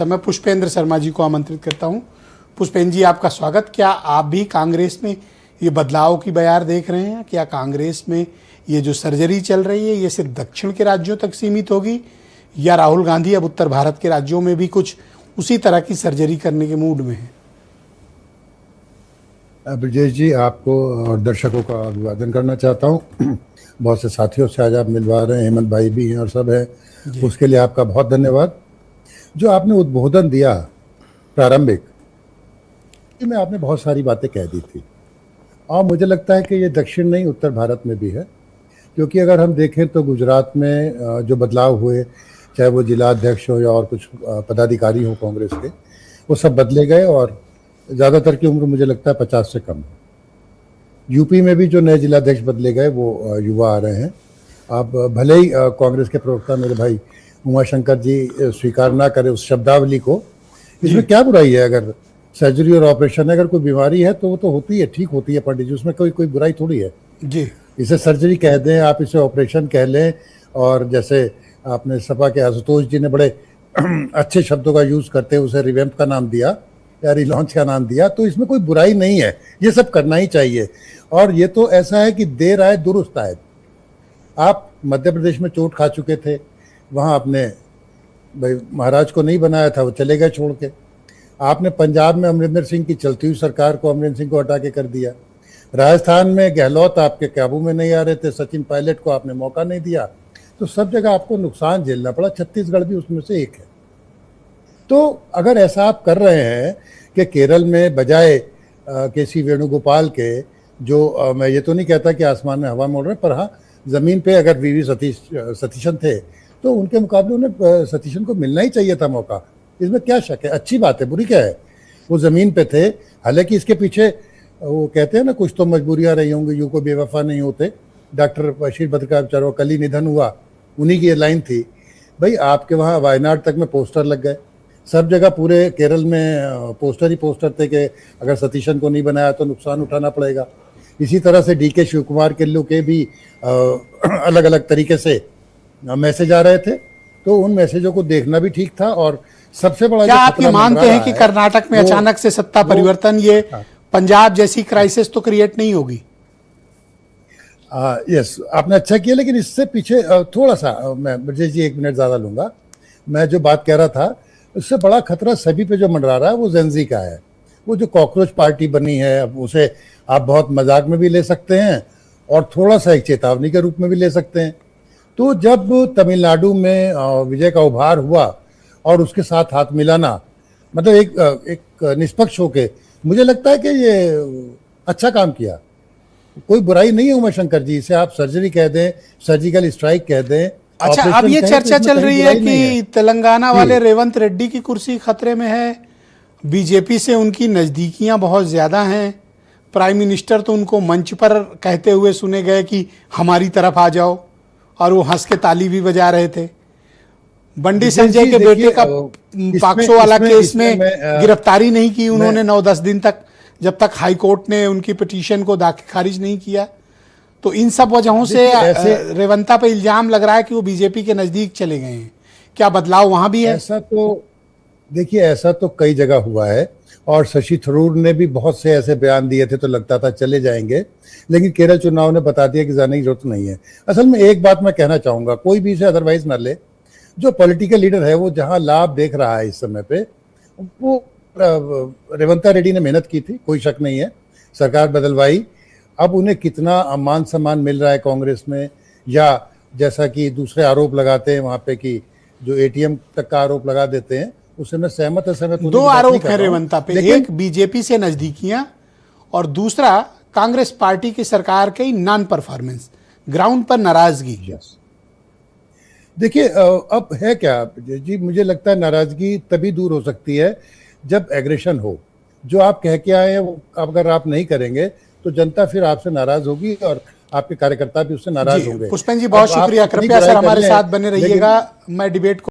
मैं पुष्पेंद्र शर्मा जी को आमंत्रित करता हूं। पुष्पेंद्र जी, आपका स्वागत। क्या आप भी कांग्रेस में ये बदलाव की बयार देख रहे हैं? क्या कांग्रेस में ये जो सर्जरी चल रही है ये सिर्फ दक्षिण के राज्यों तक सीमित होगी, या राहुल गांधी अब उत्तर भारत के राज्यों में भी कुछ उसी तरह की सर्जरी करने के मूड में हैं? ब्रजेश जी, आपको और दर्शकों का अभिवादन करना चाहता हूँ। बहुत से साथियों से आज आप मिलवा रहे हैं, हेमंत भाई भी हैं और सब है, उसके लिए आपका बहुत धन्यवाद। जो आपने उद्बोधन दिया प्रारंभिक में, आपने बहुत सारी बातें कह दी थी और मुझे लगता है कि ये दक्षिण नहीं उत्तर भारत में भी है, क्योंकि अगर हम देखें तो गुजरात में जो बदलाव हुए, चाहे वो जिला अध्यक्ष हो या और कुछ पदाधिकारी हो कांग्रेस के, वो सब बदले गए और ज़्यादातर की उम्र मुझे लगता है 50 से कम है। यूपी में भी जो नए जिलाध्यक्ष बदले गए वो युवा आ रहे हैं। अब भले ही कांग्रेस के प्रवक्ता मेरे भाई उमाशंकर जी स्वीकार ना करें उस शब्दावली को, इसमें क्या बुराई है? अगर सर्जरी और ऑपरेशन है, अगर कोई बीमारी है तो वो तो होती है, ठीक होती है पंडित जी, उसमें कोई बुराई थोड़ी है जी। इसे सर्जरी कह दें, आप इसे ऑपरेशन कह लें, और जैसे आपने सपा के आशुतोष जी ने बड़े अच्छे शब्दों का यूज़ करते हैं उसे रिवैम्प का नाम दिया या रिलॉन्च का नाम दिया, तो इसमें कोई बुराई नहीं है, ये सब करना ही चाहिए। और ये तो ऐसा है कि देर आए दुरुस्त आए। आप मध्य प्रदेश में चोट खा चुके थे, वहाँ आपने भाई महाराज को नहीं बनाया था, वो चले गए छोड़ के। आपने पंजाब में अमरिंदर सिंह की चलती हुई सरकार को, अमरिंदर सिंह को हटा के कर दिया। राजस्थान में गहलोत आपके काबू में नहीं आ रहे थे, सचिन पायलट को आपने मौका नहीं दिया, तो सब जगह आपको नुकसान झेलना पड़ा। छत्तीसगढ़ भी उसमें से एक है। तो अगर ऐसा आप कर रहे हैं कि केरल में बजाय के सी वेणुगोपाल के, जो मैं ये तो नहीं कहता कि आसमान में हवा में उड़ रहे, पर हाँ ज़मीन पे अगर वीवी सतीशन थे तो उनके मुकाबले उन्हें सतीशन को मिलना ही चाहिए था मौका। इसमें क्या शक है? अच्छी बात है, बुरी क्या है? वो ज़मीन पे थे। हालांकि इसके पीछे वो कहते हैं ना, कुछ तो मजबूरियाँ रही होंगी, यूँ को बेवफा नहीं होते। डॉक्टर बशीर बद्र का बेचारा कल ही निधन हुआ, उन्हीं की ये लाइन थी। भाई आपके वहाँ वायनाड तक में पोस्टर लग गए, सब जगह पूरे केरल में पोस्टर ही पोस्टर थे कि अगर सतीशन को नहीं बनाया तो नुकसान उठाना पड़ेगा। इसी तरह से डीके शिव कुमार किल्लू के भी अलग अलग तरीके से मैसेज आ रहे थे, तो उन मैसेजों को देखना भी ठीक था। और सबसे बड़ा, क्या आप ये मानते हैं कि कर्नाटक में अचानक से सत्ता परिवर्तन ये पंजाब जैसी क्राइसिस तो क्रिएट नहीं होगी? यस, आपने अच्छा किया, लेकिन इससे पीछे थोड़ा सा मैं ब्रजेश जी 1 मिनट ज़्यादा लूँगा। मैं जो बात कह रहा था, उससे बड़ा खतरा सभी पे जो मंडरा रहा है वो जेनजी का है। वो जो कॉकरोच पार्टी बनी है, उसे आप बहुत मजाक में भी ले सकते हैं और थोड़ा सा एक चेतावनी के रूप में भी ले सकते हैं। तो जब तमिलनाडु में विजय का उभार हुआ और उसके साथ हाथ मिलाना, मतलब एक निष्पक्ष होके, मुझे लगता है कि ये अच्छा काम किया। कोई बुराई नहीं है उमाशंकर जी, इसे आप सर्जरी कह दें, सर्जिकल स्ट्राइक कह दें। अच्छा, अब ये चर्चा चल रही है कि तेलंगाना वाले रेवंत रेड्डी की कुर्सी खतरे में है, बीजेपी से उनकी नज़दीकियां बहुत ज़्यादा हैं, प्राइम मिनिस्टर तो उनको मंच पर कहते हुए सुने गए कि हमारी तरफ आ जाओ, और वो हंस के ताली भी बजा रहे थे। बंडी संजय के बेटे का पाक्सो वाला केस में गिरफ्तारी नहीं की उन्होंने 9-10 दिन तक, जब तक हाई कोर्ट ने उनकी पिटीशन को खारिज नहीं किया। तो इन सब वजहों से रेवंता पे इल्जाम लग रहा है कि वो बीजेपी के नजदीक चले गए हैं। क्या बदलाव वहां भी है? ऐसा तो देखिए, ऐसा तो कई जगह हुआ है, और शशि थरूर ने भी बहुत से ऐसे बयान दिए थे तो लगता था चले जाएंगे, लेकिन केरल चुनाव ने बता दिया कि जाने की जरूरत नहीं है। असल में एक बात मैं कहना चाहूंगा, कोई भी इसे अदरवाइज ना ले, जो पॉलिटिकल लीडर है वो जहां लाभ देख रहा है इस समय पे, वो रेवंता रेड्डी ने मेहनत की थी, कोई शक नहीं है, सरकार बदलवाई। अब उन्हें कितना मान सम्मान मिल रहा है कांग्रेस में, या जैसा कि दूसरे आरोप लगाते हैं वहां पे कि जो एटीएम तक का आरोप लगा देते हैं, उससे मैं सहमत है। 2 आरोप है रेवंता पे, एक बीजेपी से नजदीकियां और दूसरा कांग्रेस पार्टी की सरकार की नॉन परफॉर्मेंस, ग्राउंड पर नाराजगी। देखिए, अब है क्या जी, मुझे लगता है नाराजगी तभी दूर हो सकती है जब एग्रेशन हो। जो आप कह के आए हैं वो अगर आप नहीं करेंगे तो जनता फिर आपसे नाराज होगी और आपके कार्यकर्ता भी उससे नाराज होंगे। पुष्पेंद्र जी बहुत शुक्रिया, कृपया सर हमारे साथ बने रहिएगा। मैं डिबेट को